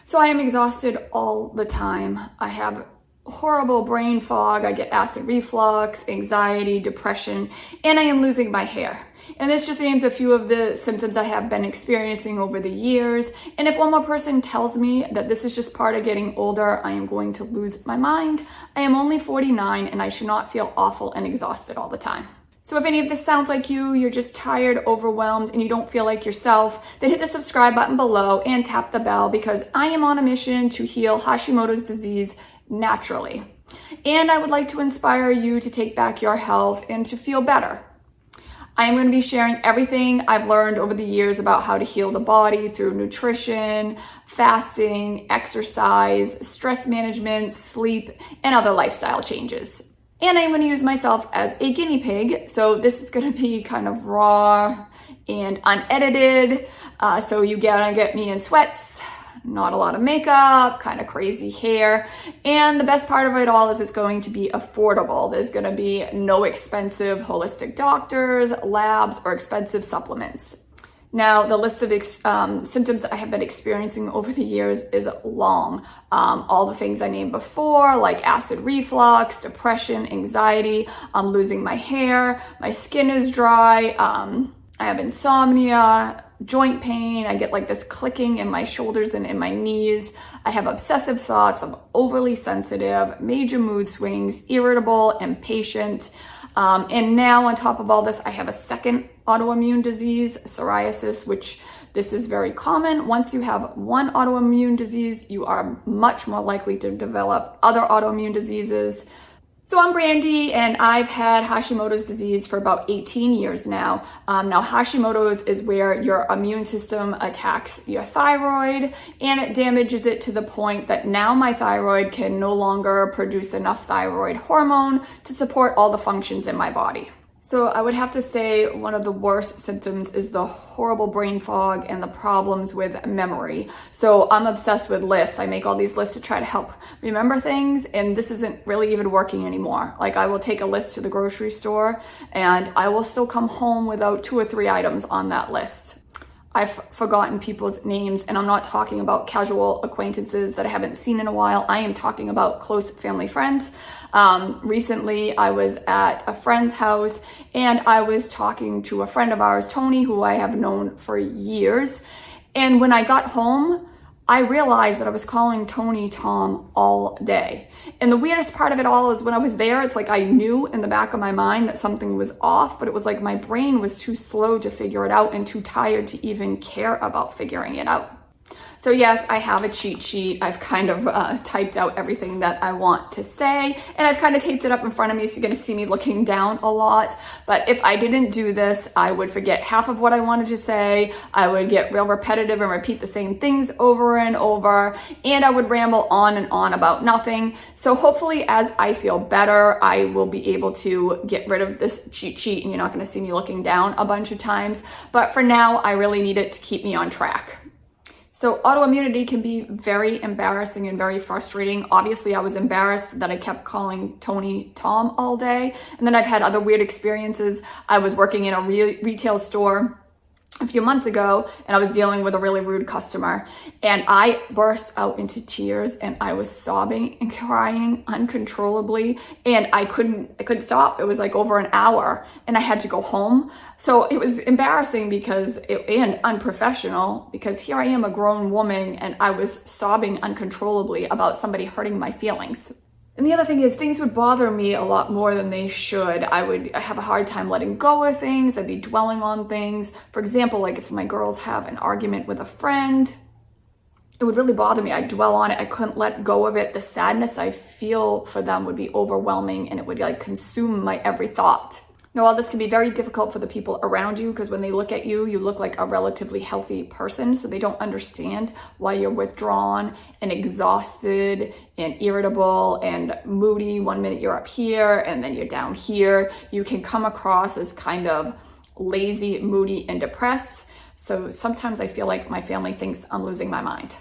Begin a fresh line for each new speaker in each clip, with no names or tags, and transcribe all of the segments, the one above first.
So I am exhausted all the time. I have horrible brain fog. I get acid reflux, anxiety, depression, and I am losing my hair. And this just names a few of the symptoms I have been experiencing over the years. And if one more person tells me that this is just part of getting older, I am going to lose my mind. I am only 49 and I should not feel awful and exhausted all the time. So if any of this sounds like you're just tired, overwhelmed, and you don't feel like yourself, then hit the subscribe button below and tap the bell, because I am on a mission to heal Hashimoto's disease naturally. And I would like to inspire you to take back your health and to feel better. I am going to be sharing everything I've learned over the years about how to heal the body through nutrition, fasting, exercise, stress management, sleep, and other lifestyle changes. And I'm going to use myself as a guinea pig. So this is going to be kind of raw and unedited. So you're going to get me in sweats, not a lot of makeup, kind of crazy hair. And the best part of it all is it's going to be affordable. There's going to be no expensive holistic doctors, labs, or expensive supplements. Now, the list of symptoms I have been experiencing over the years is long. All the things I named before, like acid reflux, depression, anxiety, I'm losing my hair, my skin is dry, I have insomnia, joint pain, I get like this clicking in my shoulders and in my knees. I have obsessive thoughts, I'm overly sensitive, major mood swings, irritable, impatient. And now on top of all this, I have a second autoimmune disease, psoriasis, which this is very common. Once you have one autoimmune disease, you are much more likely to develop other autoimmune diseases. So I'm Brandy, and I've had Hashimoto's disease for about 18 years now. Now Hashimoto's is where your immune system attacks your thyroid and it damages it to the point that now my thyroid can no longer produce enough thyroid hormone to support all the functions in my body. So I would have to say one of the worst symptoms is the horrible brain fog and the problems with memory. So I'm obsessed with lists. I make all these lists to try to help remember things, and this isn't really even working anymore. Like, I will take a list to the grocery store and I will still come home without 2 or 3 items on that list. I've forgotten people's names, and I'm not talking about casual acquaintances that I haven't seen in a while. I am talking about close family friends. Recently, I was at a friend's house and I was talking to a friend of ours, Tony, who I have known for years. And when I got home, I realized that I was calling Tony Tom all day. And the weirdest part of it all is when I was there, it's like I knew in the back of my mind that something was off, but it was like my brain was too slow to figure it out and too tired to even care about figuring it out. So yes, I have a cheat sheet. I've kind of typed out everything that I want to say, and I've kind of taped it up in front of me, so you're going to see me looking down a lot. But if I didn't do this, I would forget half of what I wanted to say. I would get real repetitive and repeat the same things over and over, and I would ramble on and on about nothing. So hopefully, as I feel better, I will be able to get rid of this cheat sheet, and you're not going to see me looking down a bunch of times. But for now, I really need it to keep me on track. So autoimmunity can be very embarrassing and very frustrating. Obviously, I was embarrassed that I kept calling Tony Tom all day. And then I've had other weird experiences. I was working in a retail store a few months ago, and I was dealing with a really rude customer, and I burst out into tears and I was sobbing and crying uncontrollably, and I couldn't stop. It was like over an hour and I had to go home. So it was embarrassing and unprofessional, because here I am, a grown woman, and I was sobbing uncontrollably about somebody hurting my feelings. And the other thing is, things would bother me a lot more than they should. I would have a hard time letting go of things. I'd be dwelling on things. For example, like if my girls have an argument with a friend, it would really bother me. I'd dwell on it. I couldn't let go of it. The sadness I feel for them would be overwhelming, and it would like consume my every thought. Now, while this can be very difficult for the people around you, because when they look at you, you look like a relatively healthy person, so they don't understand why you're withdrawn and exhausted and irritable and moody. One minute you're up here and then you're down here. You can come across as kind of lazy, moody, and depressed. So sometimes I feel like my family thinks I'm losing my mind.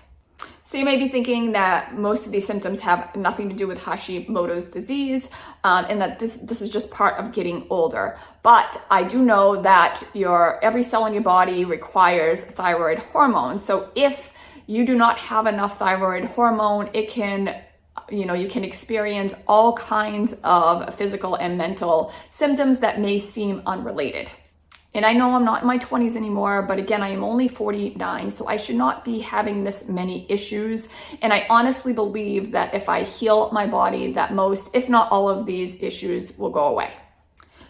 So you may be thinking that most of these symptoms have nothing to do with Hashimoto's disease, and that this is just part of getting older. But I do know that every cell in your body requires thyroid hormone. So if you do not have enough thyroid hormone, it can, you can experience all kinds of physical and mental symptoms that may seem unrelated. And I know I'm not in my 20s anymore, but again, I am only 49, so I should not be having this many issues. And I honestly believe that if I heal my body, that most, if not all of these issues will go away.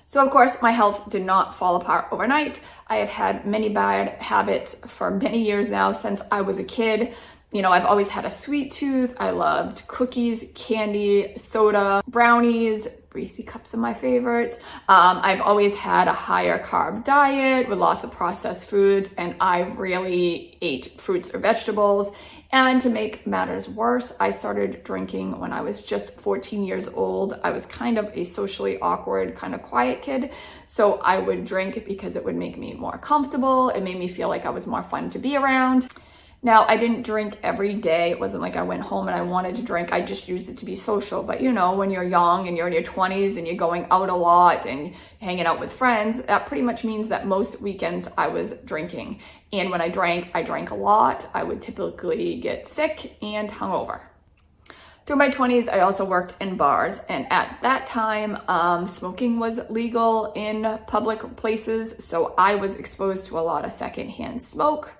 So of course, my health did not fall apart overnight. I have had many bad habits for many years now since I was a kid. I've always had a sweet tooth. I loved cookies, candy, soda, brownies, pricey cups are my favorite. I've always had a higher carb diet with lots of processed foods, and I really ate fruits or vegetables. And to make matters worse, I started drinking when I was just 14 years old. I was kind of a socially awkward, kind of quiet kid. So I would drink because it would make me more comfortable. It made me feel like I was more fun to be around. Now, I didn't drink every day. It wasn't like I went home and I wanted to drink. I just used it to be social. But when you're young and you're in your 20s and you're going out a lot and hanging out with friends, that pretty much means that most weekends I was drinking. And when I drank a lot. I would typically get sick and hungover. Through my 20s, I also worked in bars. And at that time, smoking was legal in public places. So I was exposed to a lot of secondhand smoke.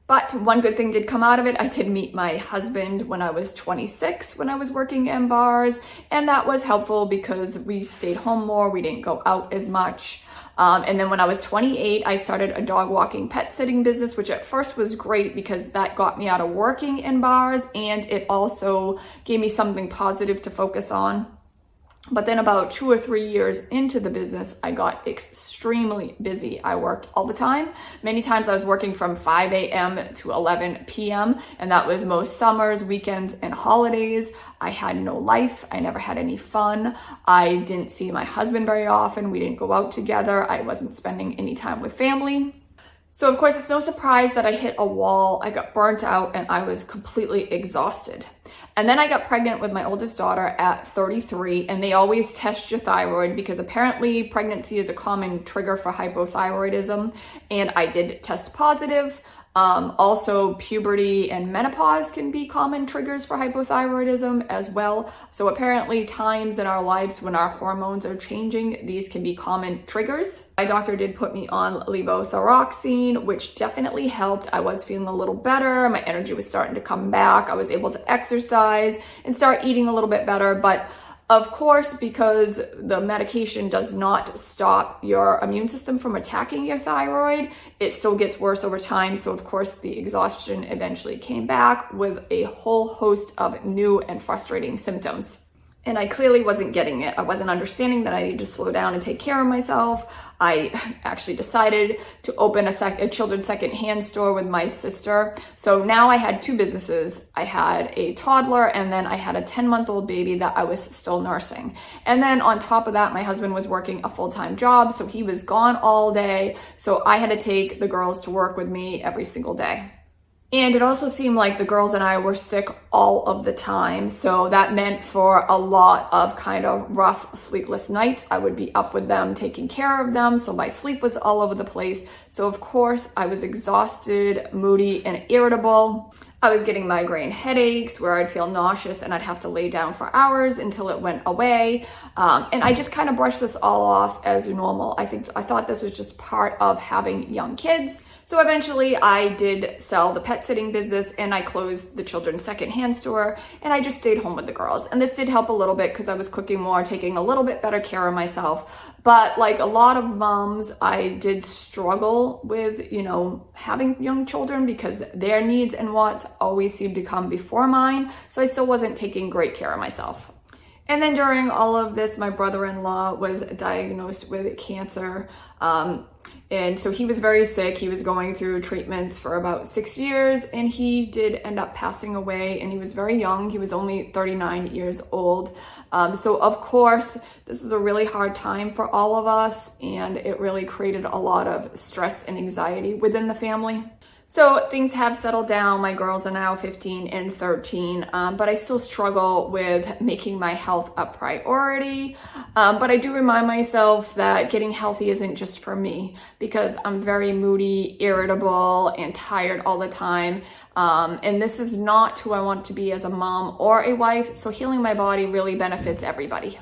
But one good thing did come out of it. I did meet my husband when I was 26, when I was working in bars. And that was helpful because we stayed home more. We didn't go out as much. And then when I was 28, I started a dog walking pet sitting business, which at first was great because that got me out of working in bars. And it also gave me something positive to focus on. But then about 2 or 3 years into the business, I got extremely busy. I worked all the time. Many times I was working from 5 a.m. to 11 p.m. And that was most summers, weekends, and holidays. I had no life. I never had any fun. I didn't see my husband very often. We didn't go out together. I wasn't spending any time with family. So of course, it's no surprise that I hit a wall. I got burnt out and I was completely exhausted. And then I got pregnant with my oldest daughter at 33, and they always test your thyroid because apparently pregnancy is a common trigger for hypothyroidism. And I did test positive. Also, puberty and menopause can be common triggers for hypothyroidism as well. So apparently times in our lives when our hormones are changing, these can be common triggers. My doctor did put me on levothyroxine, which definitely helped. I was feeling a little better. My energy was starting to come back. I was able to exercise and start eating a little bit better. But of course, because the medication does not stop your immune system from attacking your thyroid, it still gets worse over time. So of course, the exhaustion eventually came back with a whole host of new and frustrating symptoms. And I clearly wasn't getting it. I wasn't understanding that I needed to slow down and take care of myself. I actually decided to open a children's secondhand store with my sister. So now I had 2 businesses. I had a toddler and then I had a 10-month-old baby that I was still nursing. And then on top of that, my husband was working a full-time job. So he was gone all day. So I had to take the girls to work with me every single day. And it also seemed like the girls and I were sick all of the time. So that meant for a lot of kind of rough, sleepless nights, I would be up with them, taking care of them. So my sleep was all over the place. So of course, I was exhausted, moody, and irritable. I was getting migraine headaches where I'd feel nauseous and I'd have to lay down for hours until it went away. And I just kind of brushed this all off as normal. I thought this was just part of having young kids. So eventually I did sell the pet sitting business and I closed the children's secondhand store and I just stayed home with the girls. And this did help a little bit because I was cooking more, taking a little bit better care of myself. But like a lot of moms, I did struggle with, having young children because their needs and wants always seemed to come before mine. So I still wasn't taking great care of myself. And then during all of this, my brother-in-law was diagnosed with cancer. And so he was very sick. He was going through treatments for about 6 years and he did end up passing away and he was very young. He was only 39 years old. So of course, this was a really hard time for all of us and it really created a lot of stress and anxiety within the family. So things have settled down. My girls are now 15 and 13, but I still struggle with making my health a priority. But I do remind myself that getting healthy isn't just for me, because I'm very moody, irritable, and tired all the time. And this is not who I want to be as a mom or a wife. So healing my body really benefits everybody.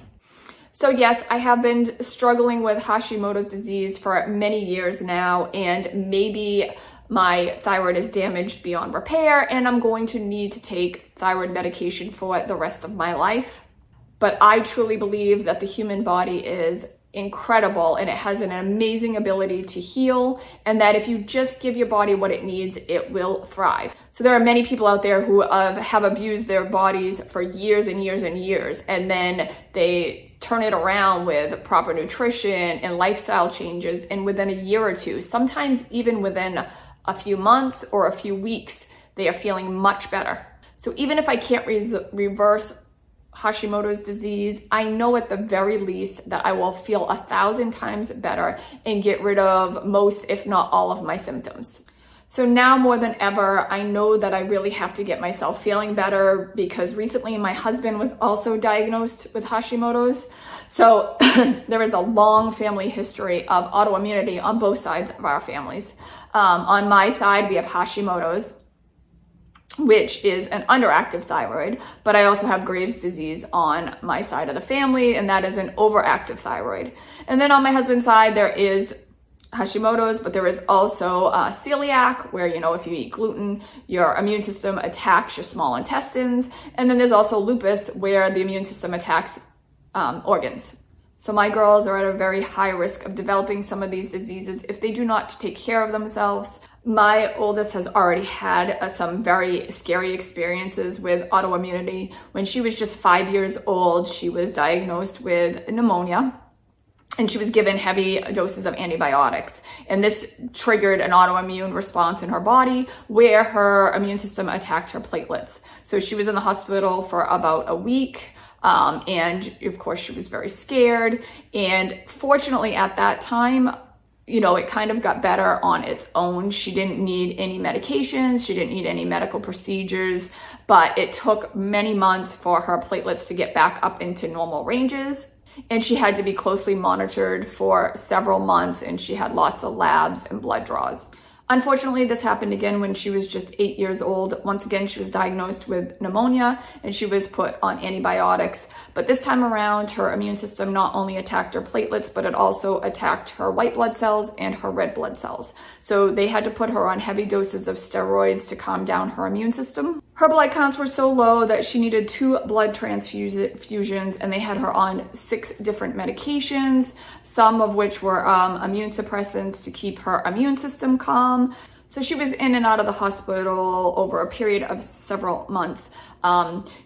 So yes, I have been struggling with Hashimoto's disease for many years now, and maybe my thyroid is damaged beyond repair and I'm going to need to take thyroid medication for the rest of my life. But I truly believe that the human body is incredible and it has an amazing ability to heal, and that if you just give your body what it needs, it will thrive. So there are many people out there who have abused their bodies for years and years and years, and then they turn it around with proper nutrition and lifestyle changes, and within a year or two, sometimes even within a few months or a few weeks, they are feeling much better. So even if I can't reverse Hashimoto's disease, I know at the very least that I will feel 1,000 times better and get rid of most, if not all, of my symptoms. So now more than ever, I know that I really have to get myself feeling better, because recently my husband was also diagnosed with Hashimoto's. So there is a long family history of autoimmunity on both sides of our families. On my side, we have Hashimoto's, which is an underactive thyroid, but I also have Graves' disease on my side of the family, and that is an overactive thyroid. And then on my husband's side, there is Hashimoto's, but there is also celiac, where, if you eat gluten, your immune system attacks your small intestines. And then there's also lupus, where the immune system attacks organs. So my girls are at a very high risk of developing some of these diseases if they do not take care of themselves. My oldest has already had some very scary experiences with autoimmunity. When she was just 5 years old, she was diagnosed with pneumonia, and she was given heavy doses of antibiotics. And this triggered an autoimmune response in her body where her immune system attacked her platelets. So she was in the hospital for about a week. And of course she was very scared. And fortunately at that time, it kind of got better on its own. She didn't need any medications. She didn't need any medical procedures, but it took many months for her platelets to get back up into normal ranges. And she had to be closely monitored for several months, and she had lots of labs and blood draws. Unfortunately, this happened again when she was just 8 years old. Once again, she was diagnosed with pneumonia and she was put on antibiotics. But this time around, her immune system not only attacked her platelets, but it also attacked her white blood cells and her red blood cells. So they had to put her on heavy doses of steroids to calm down her immune system. Her blood counts were so low that she needed 2 blood transfusions, and they had her on 6 different medications, some of which were immune suppressants to keep her immune system calm. So she was in and out of the hospital over a period of several months.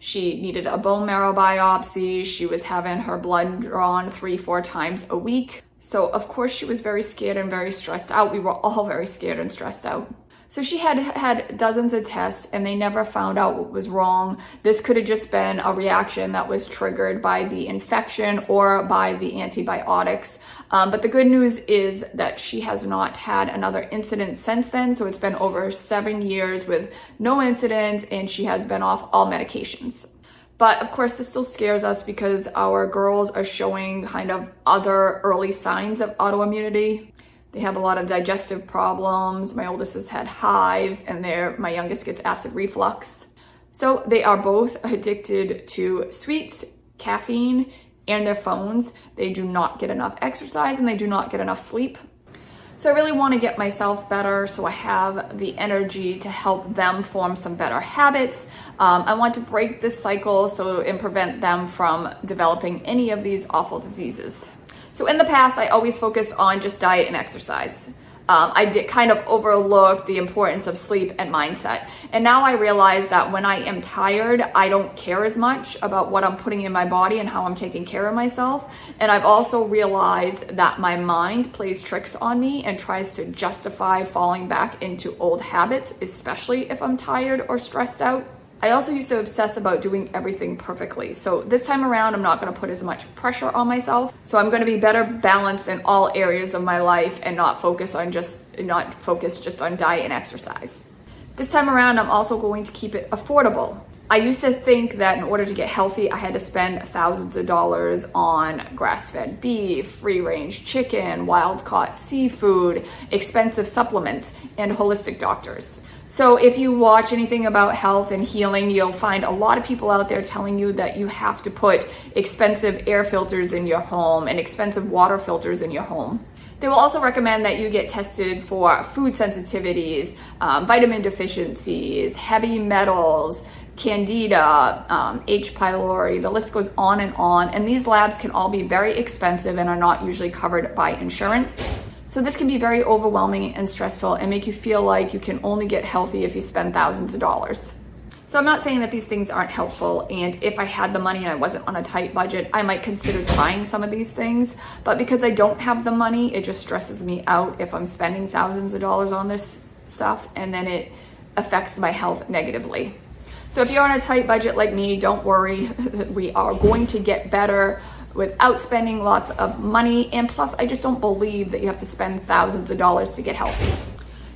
She needed a bone marrow biopsy. She was having her blood drawn 3-4 times a week. So of course she was very scared and very stressed out. We were all very scared and stressed out. So she had dozens of tests and they never found out what was wrong. This could have just been a reaction that was triggered by the infection or by the antibiotics. But the good news is that she has not had another incident since then. So it's been over 7 years with no incidents, and she has been off all medications. But of course, this still scares us because our girls are showing kind of other early signs of autoimmunity. They have a lot of digestive problems. My oldest has had hives, and my youngest gets acid reflux. So they are both addicted to sweets, caffeine, and their phones. They do not get enough exercise and they do not get enough sleep. So I really want to get myself better so I have the energy to help them form some better habits. I want to break this cycle and prevent them from developing any of these awful diseases. So in the past, I always focused on just diet and exercise. I did kind of overlook the importance of sleep and mindset. And now I realize that when I am tired, I don't care as much about what I'm putting in my body and how I'm taking care of myself. And I've also realized that my mind plays tricks on me and tries to justify falling back into old habits, especially if I'm tired or stressed out. I also used to obsess about doing everything perfectly. So this time around, I'm not gonna put as much pressure on myself. So I'm gonna be better balanced in all areas of my life and not focus just on diet and exercise. This time around, I'm also going to keep it affordable. I used to think that in order to get healthy, I had to spend thousands of dollars on grass-fed beef, free-range chicken, wild-caught seafood, expensive supplements, and holistic doctors. So if you watch anything about health and healing, you'll find a lot of people out there telling you that you have to put expensive air filters in your home and expensive water filters in your home. They will also recommend that you get tested for food sensitivities, vitamin deficiencies, heavy metals, candida, H. pylori, the list goes on. And these labs can all be very expensive and are not usually covered by insurance. So this can be very overwhelming and stressful and make you feel like you can only get healthy if you spend thousands of dollars. So I'm not saying that these things aren't helpful, and if I had the money and I wasn't on a tight budget, I might consider trying some of these things. But because I don't have the money, it just stresses me out if I'm spending thousands of dollars on this stuff, and then it affects my health negatively. So if you're on a tight budget like me, don't worry. We are going to get better without spending lots of money. And plus, I just don't believe that you have to spend thousands of dollars to get healthy.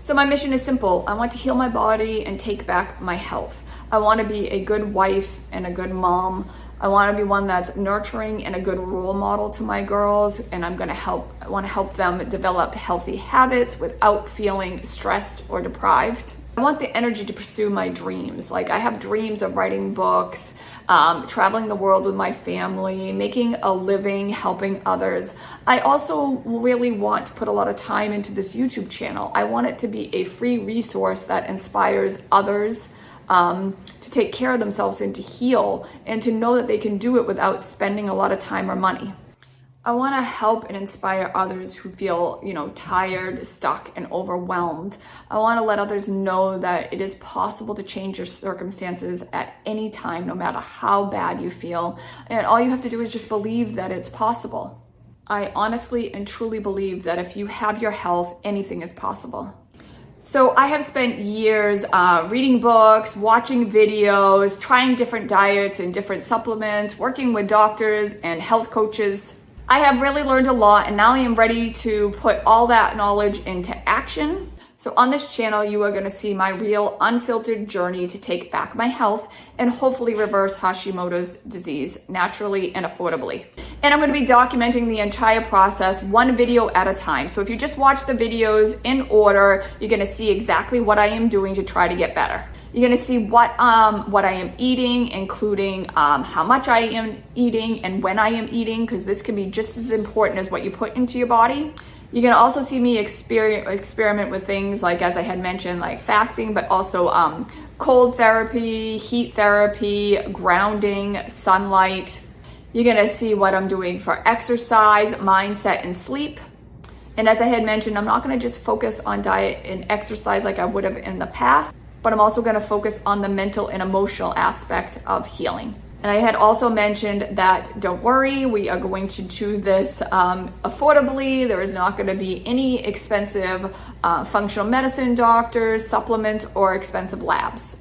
So my mission is simple. I want to heal my body and take back my health. I want to be a good wife and a good mom. I want to be one that's nurturing and a good role model to my girls. And I want to help them develop healthy habits without feeling stressed or deprived. I want the energy to pursue my dreams. Like, I have dreams of writing books, traveling the world with my family, making a living, helping others. I also really want to put a lot of time into this YouTube channel. I want it to be a free resource that inspires others to take care of themselves and to heal, and to know that they can do it without spending a lot of time or money. I want to help and inspire others who feel, tired, stuck, and overwhelmed. I want to let others know that it is possible to change your circumstances at any time, no matter how bad you feel. And all you have to do is just believe that it's possible. I honestly and truly believe that if you have your health, anything is possible. So I have spent years reading books, watching videos, trying different diets and different supplements, working with doctors and health coaches. I have really learned a lot, and now I am ready to put all that knowledge into action. So on this channel, you are going to see my real unfiltered journey to take back my health and hopefully reverse Hashimoto's disease naturally and affordably. And I'm going to be documenting the entire process one video at a time. So if you just watch the videos in order, you're going to see exactly what I am doing to try to get better. You're going to see what I am eating, including how much I am eating and when I am eating, because this can be just as important as what you put into your body. You're going to also see me experiment with things like, as I had mentioned, like fasting, but also cold therapy, heat therapy, grounding, sunlight. You're going to see what I'm doing for exercise, mindset, and sleep. And as I had mentioned, I'm not going to just focus on diet and exercise like I would have in the past, but I'm also going to focus on the mental and emotional aspect of healing. And I had also mentioned that don't worry, we are going to do this affordably. There is not going to be any expensive functional medicine doctors, supplements, or expensive labs.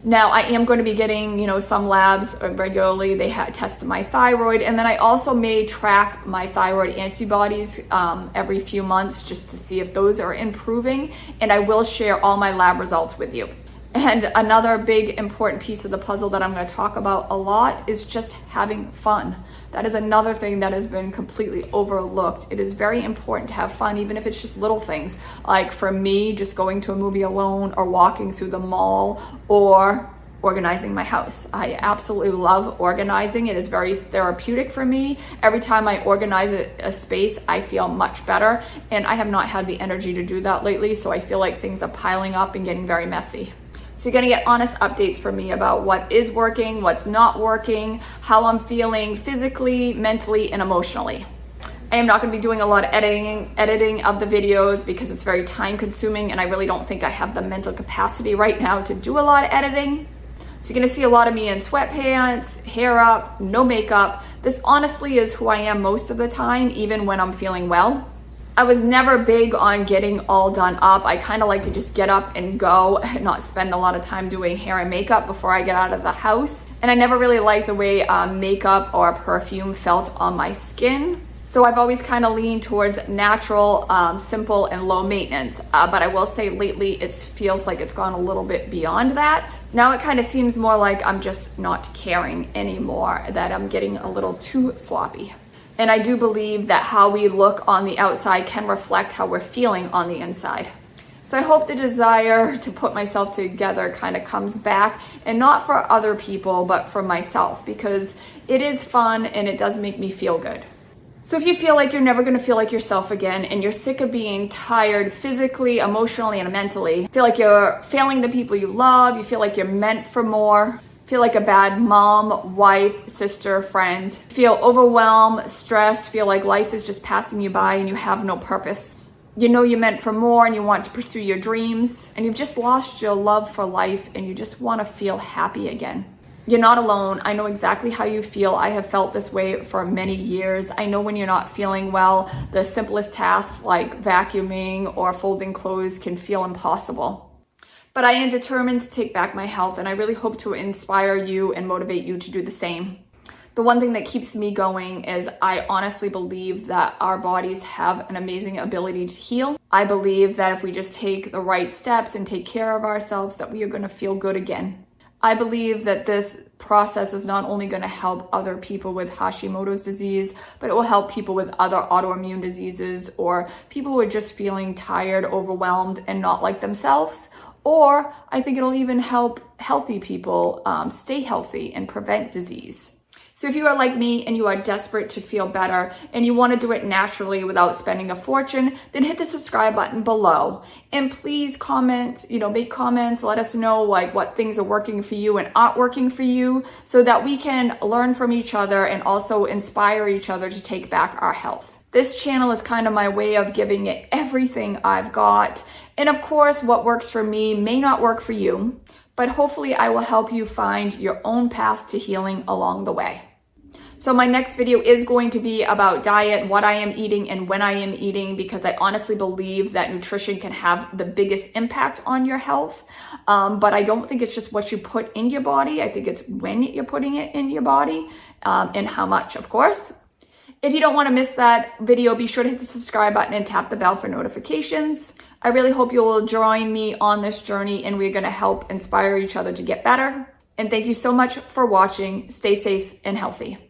Now, I am going to be getting, some labs regularly. They test my thyroid, and then I also may track my thyroid antibodies every few months just to see if those are improving, and I will share all my lab results with you. And another big important piece of the puzzle that I'm going to talk about a lot is just having fun. That is another thing that has been completely overlooked. It is very important to have fun, even if it's just little things. Like for me, just going to a movie alone, or walking through the mall, or organizing my house. I absolutely love organizing. It is very therapeutic for me. Every time I organize a space, I feel much better. And I have not had the energy to do that lately, so I feel like things are piling up and getting very messy. So you're going to get honest updates from me about what is working, what's not working, how I'm feeling physically, mentally, and emotionally. I am not going to be doing a lot of editing of the videos because it's very time consuming, and I really don't think I have the mental capacity right now to do a lot of editing. So you're going to see a lot of me in sweatpants, hair up, no makeup. This honestly is who I am most of the time, even when I'm feeling well. I was never big on getting all done up. I kind of like to just get up and go and not spend a lot of time doing hair and makeup before I get out of the house. And I never really liked the way makeup or perfume felt on my skin. So I've always kind of leaned towards natural, simple, and low maintenance. But I will say lately it feels like it's gone a little bit beyond that. Now it kind of seems more like I'm just not caring anymore, that I'm getting a little too sloppy. And I do believe that how we look on the outside can reflect how we're feeling on the inside. So I hope the desire to put myself together kind of comes back, and not for other people, but for myself, because it is fun and it does make me feel good. So if you feel like you're never going to feel like yourself again, and you're sick of being tired physically, emotionally, and mentally, feel like you're failing the people you love, you feel like you're meant for more, feel like a bad mom, wife, sister, friend, feel overwhelmed, stressed, feel like life is just passing you by and you have no purpose. You know you're meant for more and you want to pursue your dreams, and you've just lost your love for life and you just want to feel happy again. You're not alone. I know exactly how you feel. I have felt this way for many years. I know when you're not feeling well, the simplest tasks like vacuuming or folding clothes can feel impossible. But I am determined to take back my health, and I really hope to inspire you and motivate you to do the same. The one thing that keeps me going is I honestly believe that our bodies have an amazing ability to heal. I believe that if we just take the right steps and take care of ourselves, that we are going to feel good again. I believe that this process is not only going to help other people with Hashimoto's disease, but it will help people with other autoimmune diseases, or people who are just feeling tired, overwhelmed, and not like themselves. Or I think it'll even help healthy people stay healthy and prevent disease. So if you are like me and you are desperate to feel better and you want to do it naturally without spending a fortune, then hit the subscribe button below. And please comment, make comments, let us know like what things are working for you and aren't working for you, so that we can learn from each other and also inspire each other to take back our health. This channel is kind of my way of giving it everything I've got. And of course, what works for me may not work for you, but hopefully I will help you find your own path to healing along the way. So my next video is going to be about diet, what I am eating and when I am eating, because I honestly believe that nutrition can have the biggest impact on your health. But I don't think it's just what you put in your body. I think it's when you're putting it in your body, and how much, of course. If you don't want to miss that video, be sure to hit the subscribe button and tap the bell for notifications. I really hope you will join me on this journey, and we're going to help inspire each other to get better. And thank you so much for watching. Stay safe and healthy.